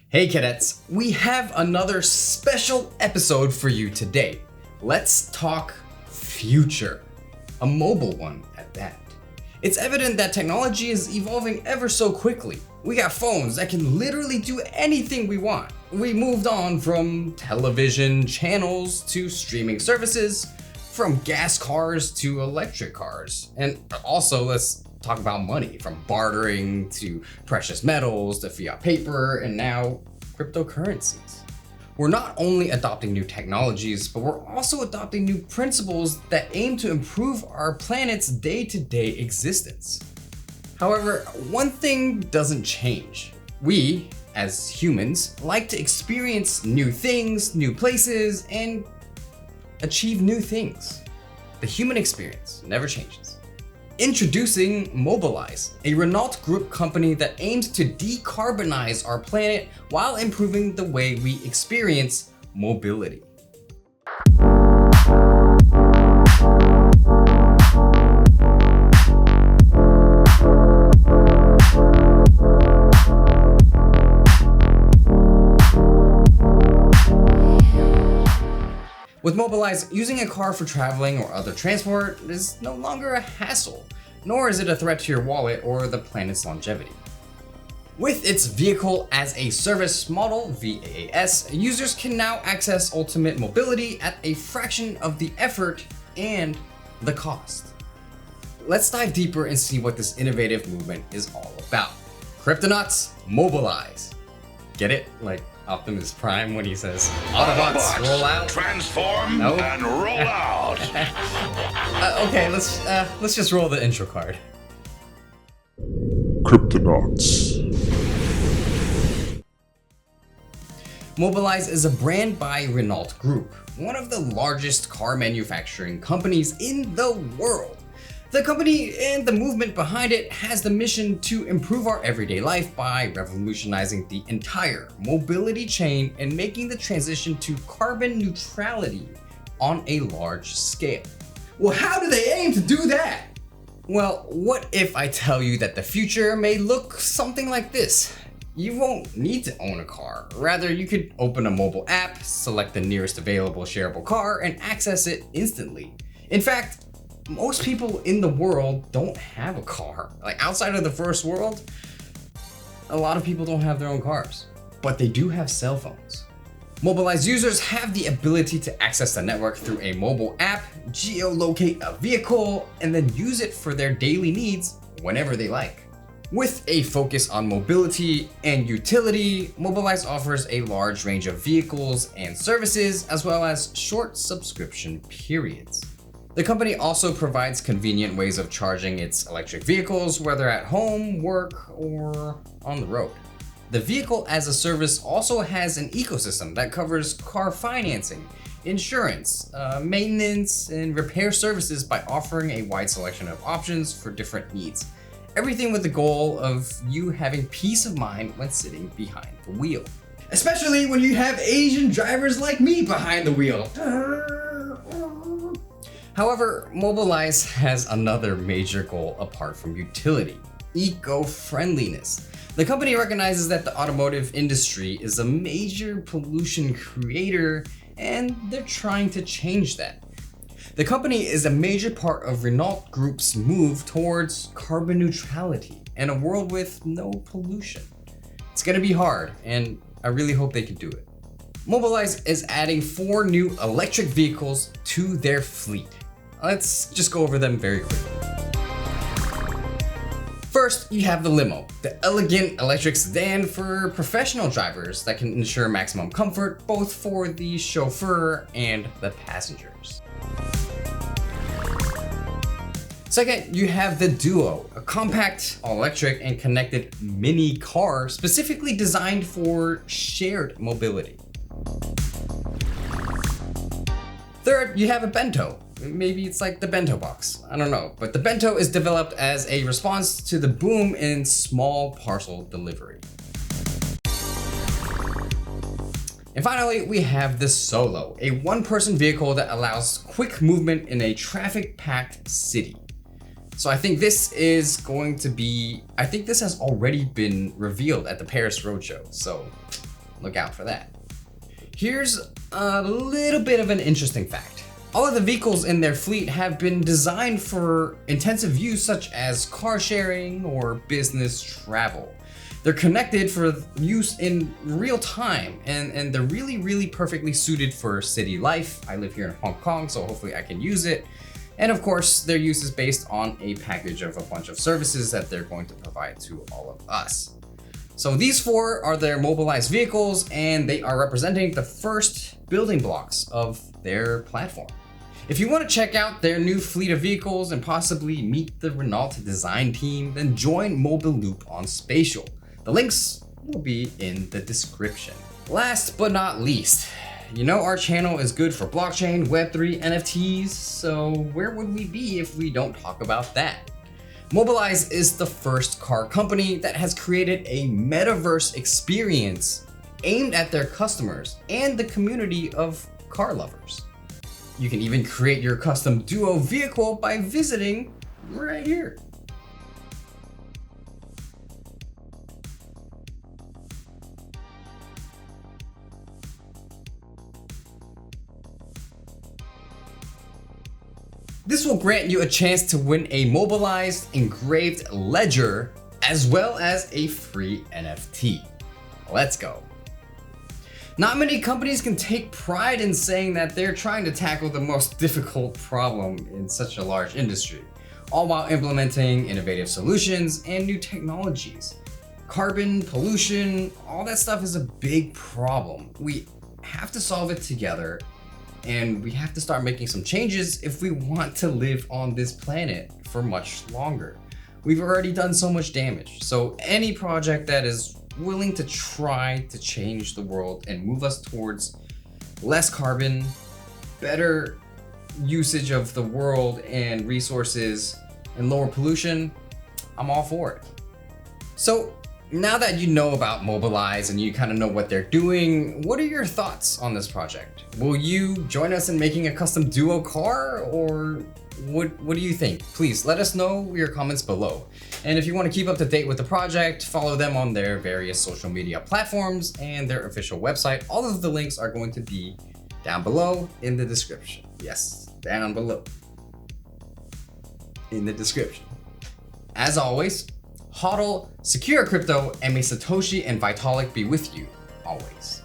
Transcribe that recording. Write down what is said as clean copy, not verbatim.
Hey cadets, we have another special episode for you today. Let's talk future, a mobile one at that. It's evident that technology is evolving ever so quickly. We got phones that can literally do anything we want. We moved on from television channels to streaming services, from gas cars to electric cars. And also let's talk about money, from bartering to precious metals to fiat paper and now cryptocurrencies. We're not only adopting new technologies, but we're also adopting new principles that aim to improve our planet's day-to-day existence. However, one thing doesn't change. We, as humans, like to experience new things, new places, and achieve new things. The human experience never changes. Introducing Mobilize, a Renault Group company that aims to decarbonize our planet while improving the way we experience mobility. With Mobilize, using a car for traveling or other transport is no longer a hassle, nor is it a threat to your wallet or the planet's longevity. With its Vehicle as a Service model, VAAS, users can now access ultimate mobility at a fraction of the effort and the cost. Let's dive deeper and see what this innovative movement is all about. Cryptonauts, Mobilize. Get it? Like Optimus Prime when he says, Autobots, roll out. Transform and roll out. Okay, let's just roll the intro card. Cryptonauts. Mobilize is a brand by Renault Group, one of the largest car manufacturing companies in the world. The company and the movement behind it has the mission to improve our everyday life by revolutionizing the entire mobility chain and making the transition to carbon neutrality on a large scale. Well, how do they aim to do that? Well, what if I tell you that the future may look something like this? You won't need to own a car. Rather, you could open a mobile app, select the nearest available shareable car, and access it instantly. In fact, most people in the world don't have a car. Like outside of the first world, a lot of people don't have their own cars, but they do have cell phones. Mobilize users have the ability to access the network through a mobile app, geolocate a vehicle, and then use it for their daily needs whenever they like. With a focus on mobility and utility, Mobilize offers a large range of vehicles and services, as well as short subscription periods. The company also provides convenient ways of charging its electric vehicles, whether at home, work, or on the road. The Vehicle as a Service also has an ecosystem that covers car financing, insurance, maintenance, and repair services by offering a wide selection of options for different needs. Everything with the goal of you having peace of mind when sitting behind the wheel. Especially when you have Asian drivers like me behind the wheel. However, Mobilize has another major goal apart from utility: eco-friendliness. The company recognizes that the automotive industry is a major pollution creator, and they're trying to change that. The company is a major part of Renault Group's move towards carbon neutrality and a world with no pollution. It's gonna be hard, and I really hope they can do it. Mobilize is adding 4 new electric vehicles to their fleet. Let's just go over them very quickly. First, you have the Limo, the elegant electric sedan for professional drivers that can ensure maximum comfort both for the chauffeur and the passengers. Second, you have the Duo, a compact, all-electric, and connected mini car specifically designed for shared mobility. Third, you have a Bento. Maybe it's like the bento box, I don't know. But the bento is developed as a response to the boom in small parcel delivery. And finally, we have the Solo, a one-person vehicle that allows quick movement in a traffic-packed city. So I think this is going to be, I think this has already been revealed at the Paris Roadshow. So look out for that. Here's a little bit of an interesting fact. All of the vehicles in their fleet have been designed for intensive use such as car sharing or business travel. They're connected for use in real time and they're really perfectly suited for city life. I live here in Hong Kong, so hopefully I can use it. And of course, their use is based on a package of a bunch of services that they're going to provide to all of us. So these 4 are their Mobilize vehicles, and they are representing the first building blocks of their platform. If you want to check out their new fleet of vehicles and possibly meet the Renault design team, then join Mobile Loop on Spatial. The links will be in the description. Last but not least, you know our channel is good for blockchain, Web3, NFTs, so where would we be if we don't talk about that? Mobilize is the first car company that has created a metaverse experience aimed at their customers and the community of car lovers. You can even create your custom duo vehicle by visiting right here. This will grant you a chance to win a Mobilized engraved ledger as well as a free NFT. Let's go. Not many companies can take pride in saying that they're trying to tackle the most difficult problem in such a large industry, all while implementing innovative solutions and new technologies. Carbon, pollution, all that stuff is a big problem. We have to solve it together, and we have to start making some changes if we want to live on this planet for much longer. We've already done so much damage, so any project that is willing to try to change the world and move us towards less carbon, better usage of the world and resources, and lower pollution, I'm all for it. So now that you know about Mobilize and you kind of know what they're doing, what are your thoughts on this project? Will you join us in making a custom duo car, or what do you think? Please let us know your comments below. And if you want to keep up to date with the project, follow them on their various social media platforms and their official website. All of the links are going to be down below in the description. Yes, down below in the description. As always, hodl, secure crypto, and may Satoshi and Vitalik be with you always.